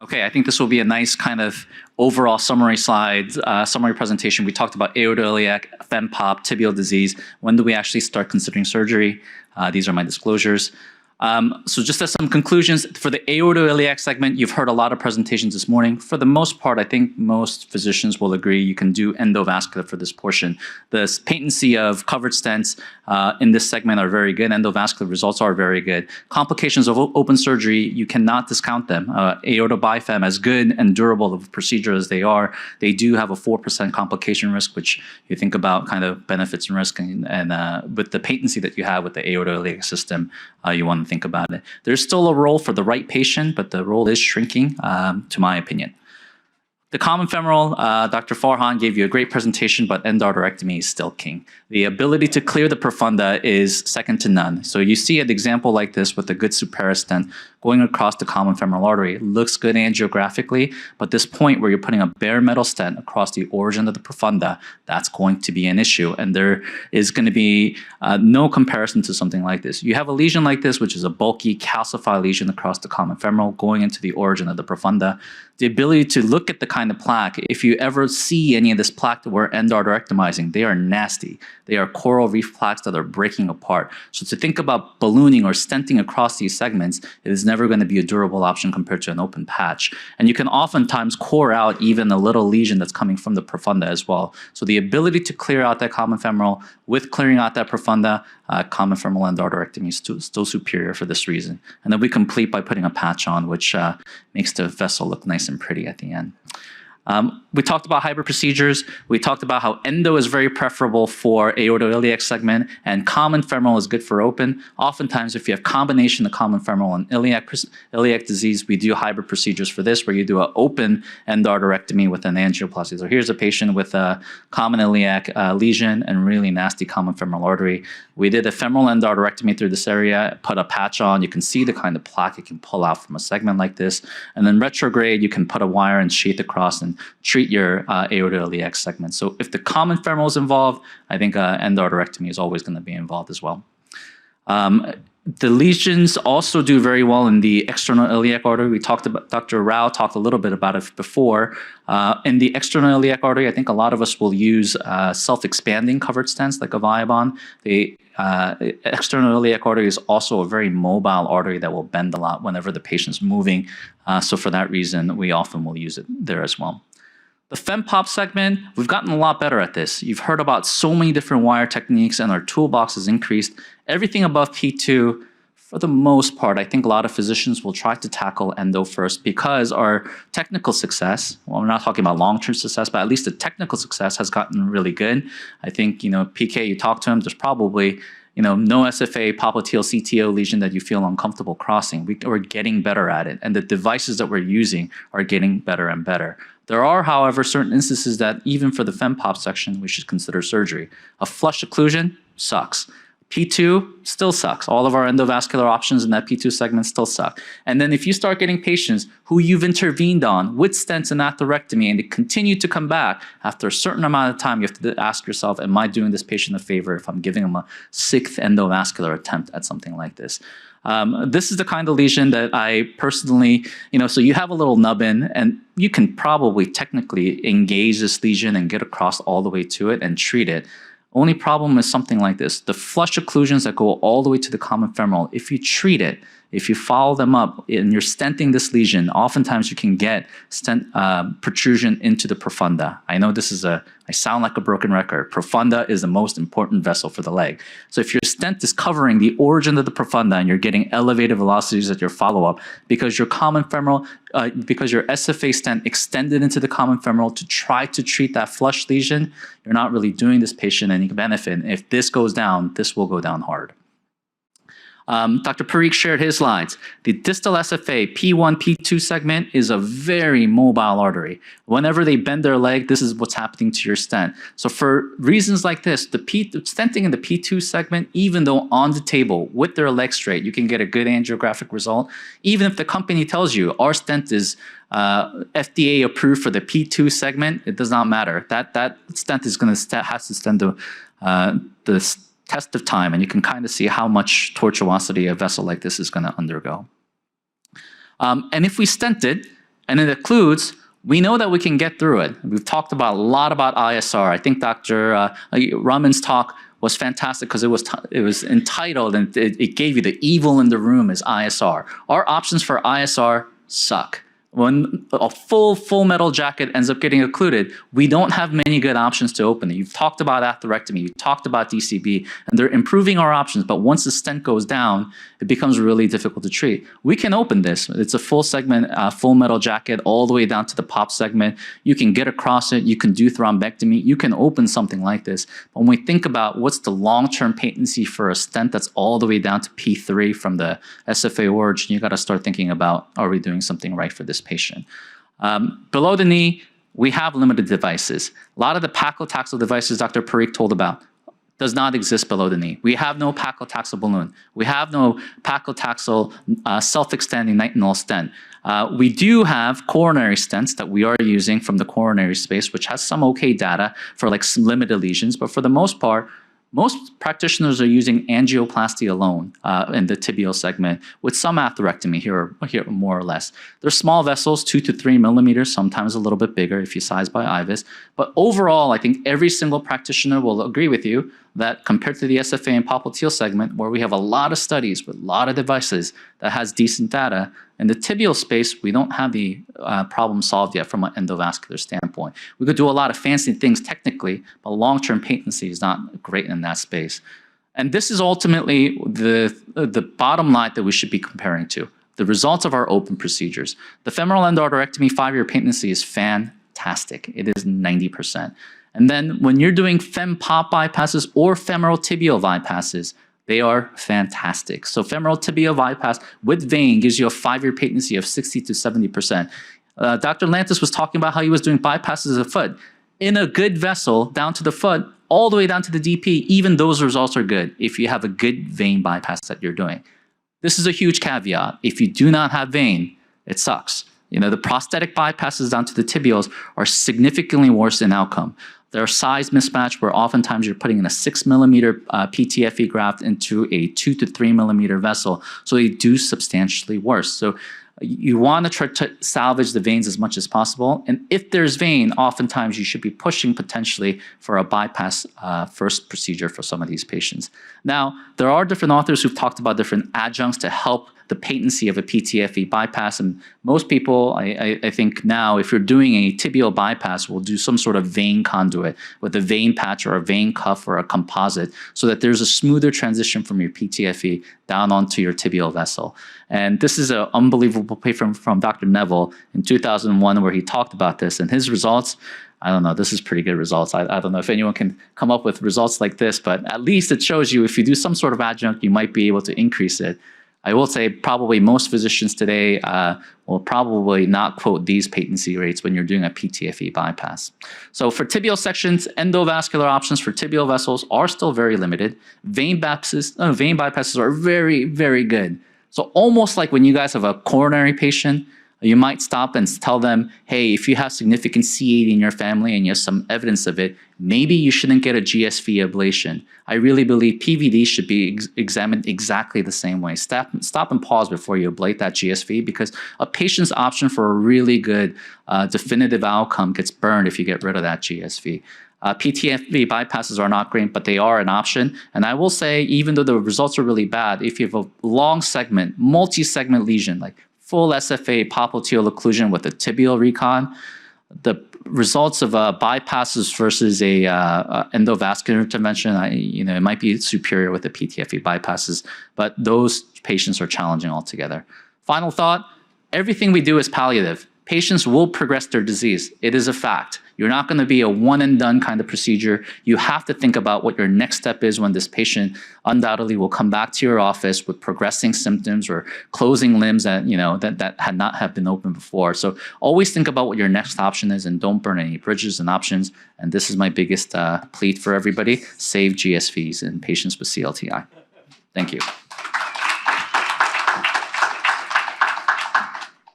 Okay, I think this will be a nice kind of overall summary slides, summary presentation. We talked about aortoiliac, fem-pop, tibial disease. When do we actually start considering surgery? These are my disclosures. So just as some conclusions, for the aortoiliac segment, you've heard a lot of presentations this morning. For the most part, I think most physicians will agree you can do endovascular for this portion. The patency of covered stents in this segment are very good. Endovascular results are very good. Complications of open surgery, you cannot discount them. Aorta bifem, as good and durable of a procedure as they are, they do have a 4% complication risk, which you think about kind of benefits and risk, and with the patency that you have with the aortoiliac system, you want to think about it. There's still a role for the right patient, but the role is shrinking, to my opinion. The common femoral, Dr. Farhan gave you a great presentation, but endarterectomy is still king. The ability to clear the profunda is second to none. So you see an example like this with a good superior stent going across the common femoral artery. It looks good angiographically, but this point where you're putting a bare metal stent across the origin of the profunda, that's going to be an issue. And there is going to be no comparison to something like this. You have a lesion like this, which is a bulky calcified lesion across the common femoral going into the origin of the profunda. The ability to look at the kind of plaque, if you ever see any of this plaque that we're endarterectomizing, they are nasty. They are coral reef plaques that are breaking apart. So to think about ballooning or stenting across these segments, it is never going to be a durable option compared to an open patch. And you can oftentimes core out even a little lesion that's coming from the profunda as well. So the ability to clear out that common femoral with clearing out that profunda, common femoral endarterectomy is still superior for this reason. And then we complete by putting a patch on, which makes the vessel look nice and pretty at the end. We talked about hybrid procedures. We talked about how endo is very preferable for aortoiliac segment and common femoral is good for open. Oftentimes, if you have combination of common femoral and iliac disease, we do hybrid procedures for this where you do an open endarterectomy with an angioplasty. So here's a patient with a common iliac lesion and really nasty common femoral artery. We did a femoral endarterectomy through this area, put a patch on. You can see the kind of plaque it can pull out from a segment like this. And then retrograde, you can put a wire and sheath across and treat your aortoiliac segment. So if the common femoral is involved, I think endarterectomy is always going to be involved as well. The lesions also do very well in the external iliac artery. We talked about, Dr. Rao talked a little bit about it before. In the external iliac artery, I think a lot of us will use self-expanding covered stents like a Viabon. The external iliac artery is also a very mobile artery that will bend a lot whenever the patient's moving. So for that reason, we often will use it there as well. The fem-pop segment, we've gotten a lot better at this. You've heard about so many different wire techniques and our toolbox has increased. Everything above P2, for the most part, I think a lot of physicians will try to tackle endo first because our technical success, well, we're not talking about long-term success, but at least the technical success has gotten really good. I think, PK, you talk to him, there's probably, no SFA, popliteal, CTO lesion that you feel uncomfortable crossing. We're getting better at it. And the devices that we're using are getting better and better. There are, however, certain instances that even for the fem-pop section, we should consider surgery. A flush occlusion sucks. P2 still sucks. All of our endovascular options in that P2 segment still suck. And then if you start getting patients who you've intervened on with stents and atherectomy and they continue to come back, after a certain amount of time, you have to ask yourself, am I doing this patient a favor if I'm giving them a sixth endovascular attempt at something like this? This is the kind of lesion that I personally, so you have a little nubbin and you can probably technically engage this lesion and get across all the way to it and treat it. Only problem is something like this. The flush occlusions that go all the way to the common femoral, if you treat it, if you follow them up and you're stenting this lesion, oftentimes you can get stent protrusion into the profunda. I know this is I sound like a broken record. Profunda is the most important vessel for the leg. So if your stent is covering the origin of the profunda and you're getting elevated velocities at your follow-up because your common femoral, because your SFA stent extended into the common femoral to try to treat that flush lesion, you're not really doing this patient any benefit. And if this goes down, this will go down hard. Dr. Parikh shared his slides. The distal SFA P1, P2 segment is a very mobile artery. Whenever they bend their leg, this is what's happening to your stent. So for reasons like this, the stenting in the P2 segment, even though on the table with their leg straight, you can get a good angiographic result. Even if the company tells you our stent is FDA approved for the P2 segment, it does not matter. That stent is going to has to stand the test of time, and you can kind of see how much tortuosity a vessel like this is going to undergo. And if we stent it, and it occludes, we know that we can get through it. We've talked about a lot about ISR. I think Dr. Raman's talk was fantastic because it was entitled and it gave you the evil in the room is ISR. Our options for ISR suck. When a full metal jacket ends up getting occluded, we don't have many good options to open it. You've talked about atherectomy, you've talked about DCB, and they're improving our options, but once the stent goes down, it becomes really difficult to treat. We can open this. It's a full segment, full metal jacket, all the way down to the pop segment. You can get across it, you can do thrombectomy, you can open something like this. But when we think about what's the long-term patency for a stent that's all the way down to P3 from the SFA origin, you gotta start thinking about, are we doing something right for this patient? Below the knee, we have limited devices. A lot of the paclitaxel devices Dr. Parikh told about does not exist below the knee. We have no paclitaxel balloon. We have no paclitaxel self-extending nitinol stent. We do have coronary stents that we are using from the coronary space, which has some okay data for like some limited lesions, but for the most part, most practitioners are using angioplasty alone in the tibial segment with some atherectomy here more or less. They're small vessels, 2 to 3 millimeters, sometimes a little bit bigger if you size by IVUS. But overall, I think every single practitioner will agree with you that compared to the SFA and popliteal segment, where we have a lot of studies with a lot of devices that has decent data, in the tibial space, we don't have the problem solved yet from an endovascular standpoint. We could do a lot of fancy things technically, but long-term patency is not great in that space. And this is ultimately the bottom line that we should be comparing to, the results of our open procedures. The femoral endarterectomy 5-year patency is fantastic. It is 90%. And then when you're doing fem-pop bypasses or femoral tibial bypasses, they are fantastic. So femoral tibial bypass with vein gives you a 5-year patency of 60 to 70%. Dr. Lantis was talking about how he was doing bypasses of the foot. In a good vessel, down to the foot, all the way down to the DP, even those results are good if you have a good vein bypass that you're doing. This is a huge caveat. If you do not have vein, it sucks. You know, the prosthetic bypasses down to the tibials are significantly worse in outcome. There are size mismatch where oftentimes you're putting in a 6 millimeter PTFE graft into a 2 to 3 millimeter vessel, so they do substantially worse. So you want to try to salvage the veins as much as possible, and if there's vein, oftentimes you should be pushing potentially for a bypass first procedure for some of these patients. Now, there are different authors who've talked about different adjuncts to help the patency of a PTFE bypass, and most people, I think now, if you're doing a tibial bypass, will do some sort of vein conduit with a vein patch or a vein cuff or a composite so that there's a smoother transition from your PTFE down onto your tibial vessel. And this is an unbelievable paper from Dr. Neville in 2001 where he talked about this, and his results, I don't know, this is pretty good results. I don't know if anyone can come up with results like this, but at least it shows you if you do some sort of adjunct, you might be able to increase it. I will say probably most physicians today will probably not quote these patency rates when you're doing a PTFE bypass. So for tibial sections, endovascular options for tibial vessels are still very limited. Vein bypasses are very, very good. So almost like when you guys have a coronary patient, you might stop and tell them, hey, if you have significant C8 in your family and you have some evidence of it, maybe you shouldn't get a GSV ablation. I really believe PVD should be examined exactly the same way. Stop and pause before you ablate that GSV, because a patient's option for a really good definitive outcome gets burned if you get rid of that GSV. PTFE bypasses are not great, but they are an option. And I will say, even though the results are really bad, if you have a long segment, multi-segment lesion, like full SFA popliteal occlusion with a tibial recon, the results of bypasses versus a endovascular intervention, it might be superior with the PTFE bypasses, but those patients are challenging altogether. Final thought, everything we do is palliative. Patients will progress their disease. It is a fact. You're not going to be a one and done kind of procedure. You have to think about what your next step is when this patient undoubtedly will come back to your office with progressing symptoms or closing limbs that, that had not have been open before. So always think about what your next option is and don't burn any bridges and options. And this is my biggest plea for everybody: save GSVs in patients with CLTI. Thank you.